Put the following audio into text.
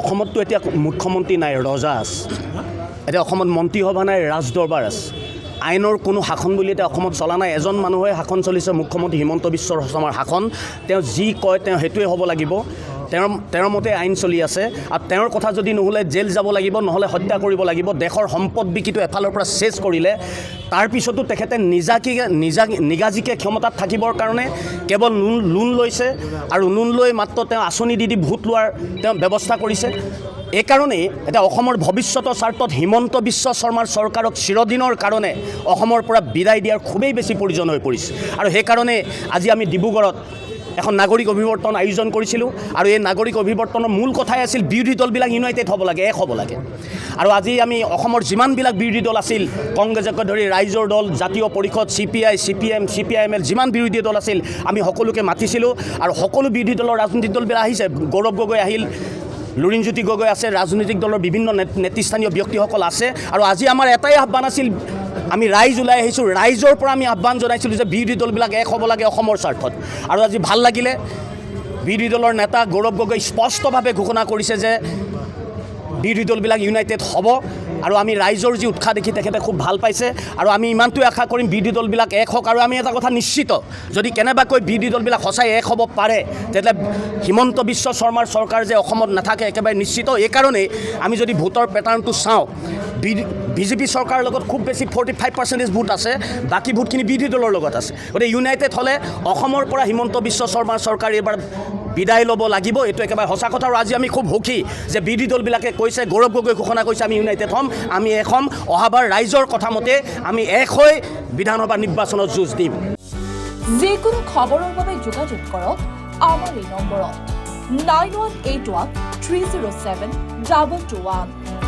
অসমততো এতিয়া মুখ্যমন্ত্ৰী নাই, ৰজা আছে। এতিয়া অসমত মন্ত্ৰীসভা নাই, ৰাজদৰবাৰ আছে। আইনৰ কোনো শাসন বুলি এতিয়া অসমত চলা নাই। এজন মানুহে শাসন চলিছে, মুখ্যমন্ত্ৰী হিমন্ত বিশ্ব শৰ্মাৰ শাসন। তেওঁ যি কয় তেওঁ সেইটোৱে হ'ব লাগিব। তেওঁৰ মতে আইন চলি আছে আৰু তেওঁৰ কথা যদি নহ'লে জেল যাব লাগিব, নহ'লে হত্যা কৰিব লাগিব। দেশৰ সম্পদ বিকিটো এফালৰ পৰা চেছ কৰিলে, তাৰপিছতো তেখেতে নিগাজিকে ক্ষমতাত থাকিবৰ কাৰণে কেৱল লোন লৈছে আৰু লোন লৈ মাত্ৰ তেওঁ আঁচনি দি ভোট লোৱাৰ তেওঁ ব্যৱস্থা কৰিছে। এইকাৰণেই এতিয়া অসমৰ ভৱিষ্যতৰ স্বাৰ্থত হিমন্ত বিশ্ব শৰ্মাৰ চৰকাৰক চিৰদিনৰ কাৰণে অসমৰ পৰা বিদায় দিয়াৰ খুবেই বেছি প্ৰয়োজন হৈ পৰিছে। আৰু সেইকাৰণে আজি আমি ডিব্ৰুগড়ত এখন নাগৰিক অভিৱৰ্তন আয়োজন কৰিছিলোঁ আৰু এই নাগৰিক অভিৱৰ্তনৰ মূল কথাই আছিল বিৰোধী দলবিলাক ইউনাইটেড হ'ব লাগে, এক হ'ব লাগে। আৰু আজি আমি অসমৰ যিমানবিলাক বিৰোধী দল আছিল, কংগ্ৰেছকে ধৰি ৰাইজৰ দল, জাতীয় পৰিষদ, CPI, CPM, CPIML যিমান বিৰোধী দল আছিল আমি সকলোকে মাতিছিলোঁ আৰু সকলো বিৰোধী দলৰ ৰাজনৈতিক দলবিলাক আহিছে। গৌৰৱ গগৈ আহিল, লুৰিণজ্যোতি গগৈ আছে, ৰাজনৈতিক দলৰ বিভিন্ন নেতৃস্থানীয় ব্যক্তিসকল আছে। আৰু আজি আমাৰ এটাই আহ্বান আছিল, আমি ৰাইজ ওলাই আহিছোঁ, ৰাইজৰ পৰা আমি আহ্বান জনাইছিলোঁ যে বিৰোধী দলবিলাক এক হ'ব লাগে অসমৰ স্বাৰ্থত। আৰু আজি ভাল লাগিলে, বিৰোধী দলৰ নেতা গৌৰৱ গগৈ স্পষ্টভাৱে ঘোষণা কৰিছে যে বিৰোধী দলবিলাক ইউনাইটেড হ'ব। আৰু আমি ৰাইজৰ যি উৎসাহ দেখি তেখেতে খুব ভাল পাইছে আৰু আমি ইমানটোৱে আশা কৰিম বিৰোধী দলবিলাক এক হওক। আৰু আমি এটা কথা নিশ্চিত, যদি কেনেবাকৈ বিৰোধী দলবিলাক সঁচাই এক হ'ব পাৰে, তেতিয়াহ'লে হিমন্ত বিশ্ব শৰ্মাৰ চৰকাৰ যে অসমত নাথাকে একেবাৰে নিশ্চিত। এইকাৰণেই আমি যদি ভোটৰ পেটাৰ্ণটো চাওঁ, বিজেপি চৰকাৰৰ লগত খুব বেছি 45% ভোট আছে, বাকী ভোটখিনি বিৰোধী দলৰ লগত আছে। গতিকে ইউনাইটেড হ'লে অসমৰ পৰা হিমন্ত বিশ্ব শৰ্মাৰ চৰকাৰ এইবাৰ বিদায় ল'ব লাগিব, এইটো একেবাৰে সঁচা কথা। আৰু আজি আমি খুব সুখী যে বিৰোধী দলবিলাকে কৈছে, গৌৰৱ গগৈ ঘোষণা কৰিছে আমি ইউনাইটেড হ'ম, আমি এক হ'ম। অহাবাৰ ৰাইজৰ কথা মতে আমি এক হৈ বিধানসভা নিৰ্বাচনত যুঁজ দিম। যিকোনো খবৰৰ বাবে যোগাযোগ কৰক আমাৰ এই নম্বৰত 9181 307 2221।